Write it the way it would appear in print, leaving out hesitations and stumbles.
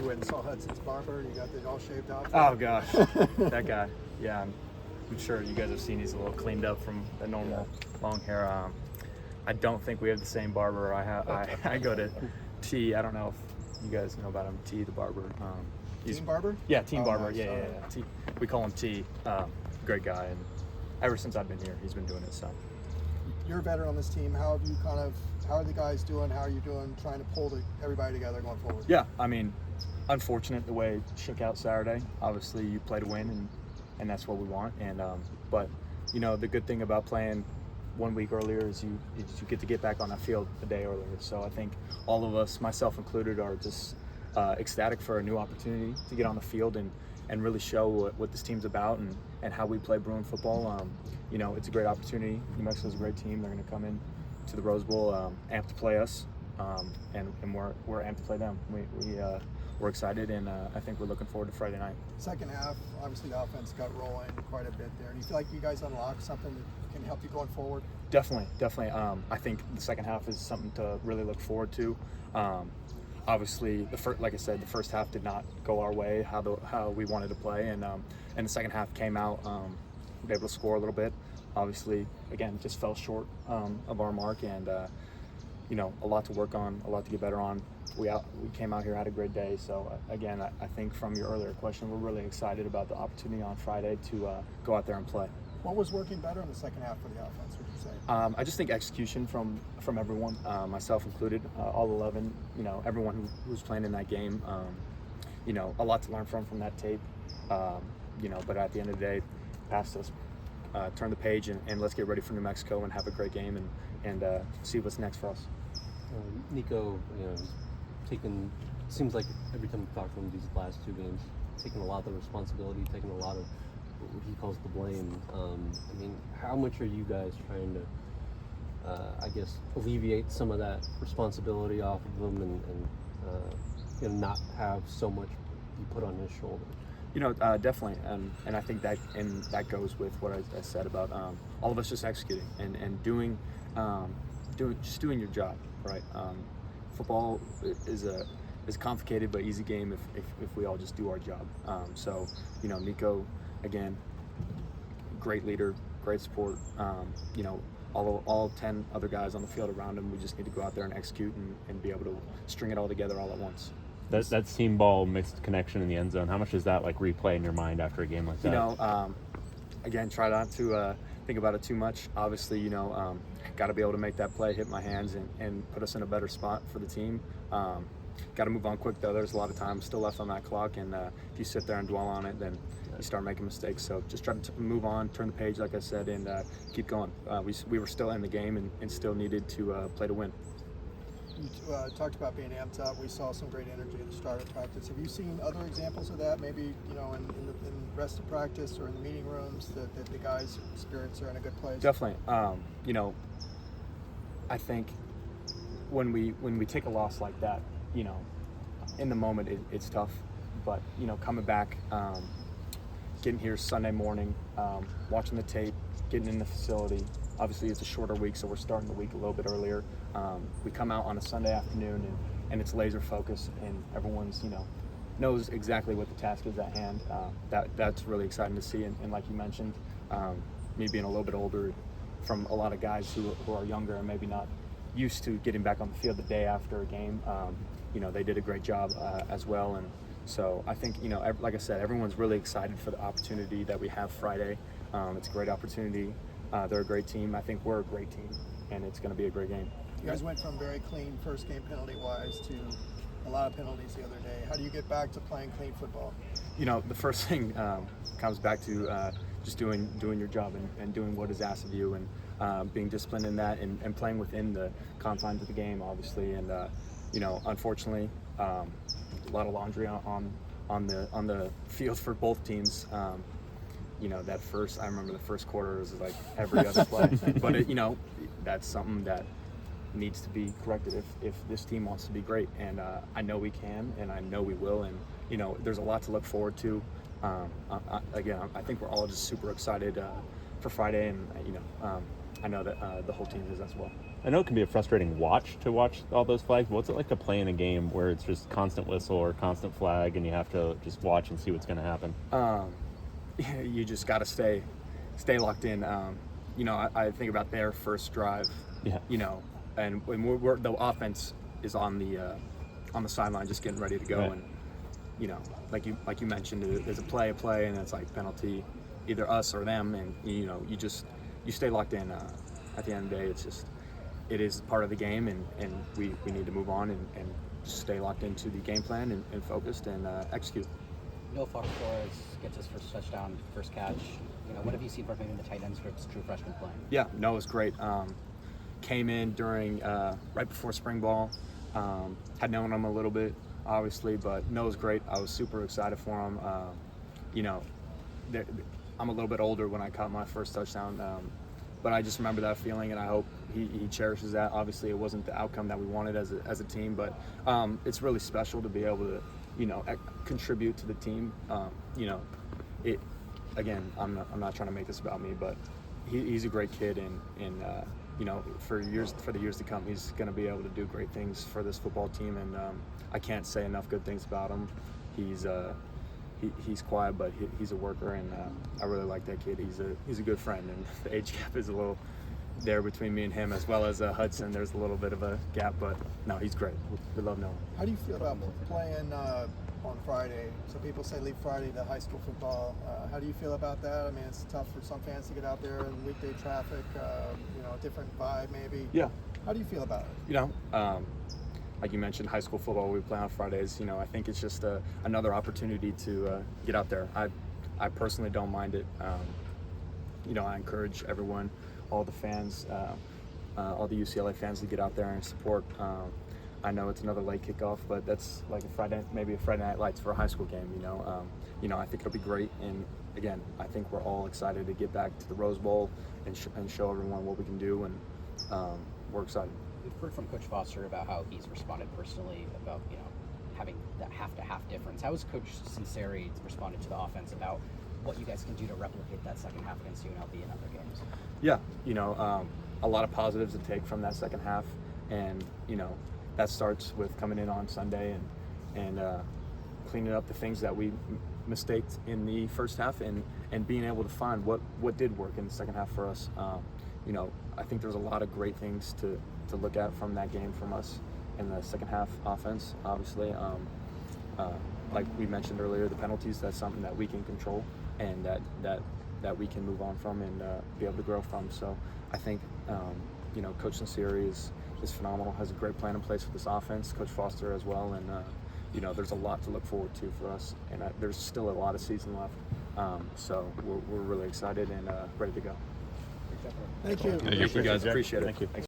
went and saw Hudson's barber. You got it all shaved off. Oh gosh, that guy. Yeah, I'm sure you guys have seen he's a little cleaned up from the normal long hair. I don't think we have the same barber. I go to T. I don't know if you guys know about him. T, the barber. Team barber? Yeah, team barber. Nice. Yeah. T, we call him T. Great guy, and ever since I've been here, he's been doing it. So You're a veteran on this team. How are the guys doing? How are you doing trying to pull everybody together going forward? yeah, I mean, unfortunate the way it shook out Saturday. Obviously, you play to win, and that's what we want. And but you know, the good thing about playing 1 week earlier is you get to get back on that field a day earlier. So I think all of us, myself included, are just ecstatic for a new opportunity to get on the field and really show what this team's about and how we play Bruin football. You know, it's a great opportunity. New Mexico's a great team. They're going to come in to the Rose Bowl amped to play us, and we're amped to play them. We're excited, and I think we're looking forward to Friday night. Second half, obviously the offense got rolling quite a bit there. Do you feel like you guys unlocked something that can help you going forward? Definitely. I think the second half is something to really look forward to. Obviously, like I said, the first half did not go our way how we wanted to play, and the second half came out, we were able to score a little bit. Obviously, again, just fell short of our mark, and you know, a lot to work on, a lot to get better on. We came out here, had a great day. So again, I think from your earlier question, we're really excited about the opportunity on Friday to go out there and play. What was working better in the second half for the offense, would you say? I just think execution from everyone, myself included, all 11, you know, everyone who was playing in that game. You know, a lot to learn from that tape. You know, but at the end of the day, past us, turn the page and let's get ready for New Mexico and have a great game and see what's next for us. Nico, you know, seems like every time we talk to him these last two games, taking a lot of the responsibility, taking a lot of what he calls the blame. I mean, how much are you guys trying to, I guess, alleviate some of that responsibility off of him and you know, not have so much you put on his shoulder? You know, definitely, and I think that goes with what I said about all of us just executing and doing your job, right? Football is a complicated but easy game if we all just do our job. So, you know, Nico, again, great leader, great support. You know, all 10 other guys on the field around him. We just need to go out there and execute and be able to string it all together all at once. That seam ball mixed connection in the end zone, how much does that like replay in your mind after a game like that? You know, again, try not to think about it too much. Obviously, you know, got to be able to make that play, hit my hands, and put us in a better spot for the team. Got to move on quick, though. There's a lot of time still left on that clock, and if you sit there and dwell on it, then you start making mistakes. So just try to move on, turn the page, like I said, and keep going. We were still in the game and still needed to play to win. You talked about being amped up. We saw some great energy at the start of practice. Have you seen other examples of that, maybe, you know, in the rest of practice or in the meeting rooms, that the guys' spirits are in a good place? Definitely. You know, I think when we take a loss like that, you know, in the moment it's tough, but, you know, coming back, getting here Sunday morning, watching the tape, getting in the facility. Obviously, it's a shorter week, so we're starting the week a little bit earlier. We come out on a Sunday afternoon, and it's laser focused, and everyone's, you know, knows exactly what the task is at hand. That's really exciting to see, and like you mentioned, me being a little bit older, from a lot of guys who are younger and maybe not used to getting back on the field the day after a game. You know, they did a great job as well, and so I think, you know, like I said, everyone's really excited for the opportunity that we have Friday. It's a great opportunity. They're a great team. I think we're a great team, and it's going to be a great game. You guys went from very clean first game penalty-wise to a lot of penalties the other day. How do you get back to playing clean football? You know, the first thing comes back to just doing your job and doing what is asked of you, and being disciplined in that, and playing within the confines of the game, obviously. And you know, unfortunately, a lot of laundry on the field for both teams. You know, I remember the first quarter was like every other play, but you know, that's something that needs to be corrected if this team wants to be great, and I know we can, and I know we will, and you know, there's a lot to look forward to. Again, I think we're all just super excited for Friday, and you know, I know that the whole team is as well. I know it can be a frustrating watch to watch all those flags, but what's it like to play in a game where it's just constant whistle or constant flag and you have to just watch and see what's going to happen? You just got to stay locked in. You know, I think about their first drive. Yeah. You know, and when the offense is on the sideline, just getting ready to go, Right. and you know, like you mentioned, there's a play, and it's like penalty, either us or them, and you know, you stay locked in. At the end of the day, it is part of the game, and we need to move on and just stay locked into the game plan and focused and execute. Noah Flores gets his first touchdown, first catch. You know, what have you seen from him in the tight ends group as true freshman playing? Yeah, Noah's great. Came in during right before spring ball. Had known him a little bit, obviously, but Noah's great. I was super excited for him. You know, I'm a little bit older when I caught my first touchdown, but I just remember that feeling, and I hope he cherishes that. Obviously, it wasn't the outcome that we wanted as a team, but it's really special to be able to, you know, contribute to the team. You know, it. Again, I'm not trying to make this about me, but he's a great kid, and you know, for the years to come, he's going to be able to do great things for this football team, and I can't say enough good things about him. He's quiet, but he's a worker, and I really like that kid. He's a good friend, and the age gap is a little there between me and him, as well as Hudson. There's a little bit of a gap, but no, he's great. We love Noah. How do you feel about playing on Friday? So people say leave Friday to high school football. How do you feel about that? I mean, it's tough for some fans to get out there in weekday traffic. You know, a different vibe maybe. Yeah. How do you feel about it? You know, like you mentioned, high school football, we play on Fridays. You know, I think it's just another opportunity to get out there. I personally don't mind it. You know, I encourage everyone, all the fans, all the UCLA fans to get out there and support. I know it's another late kickoff, but that's like maybe a Friday Night Lights for a high school game. You know, I think it'll be great. And again, I think we're all excited to get back to the Rose Bowl and show everyone what we can do, and we're excited. We've heard from Coach Foster about how he's responded personally about, you know, having that half-to-half difference. How has Coach Sinceri responded to the offense about what you guys can do to replicate that second half against UNLV and other games? Yeah, you know, a lot of positives to take from that second half, and you know, that starts with coming in on Sunday and cleaning up the things that we mistaked in the first half, and being able to find what did work in the second half for us. You know, I think there's a lot of great things to look at from that game from us in the second half offense. Obviously, like we mentioned earlier, the penalties, that's something that we can control, and that we can move on from and be able to grow from. So I think you know, Coach Sinceri is phenomenal, has a great plan in place for this offense, Coach Foster as well, and you know, there's a lot to look forward to for us, and there's still a lot of season left. So we're really excited and ready to go. Thank you. Thank you guys, appreciate it. Thank you.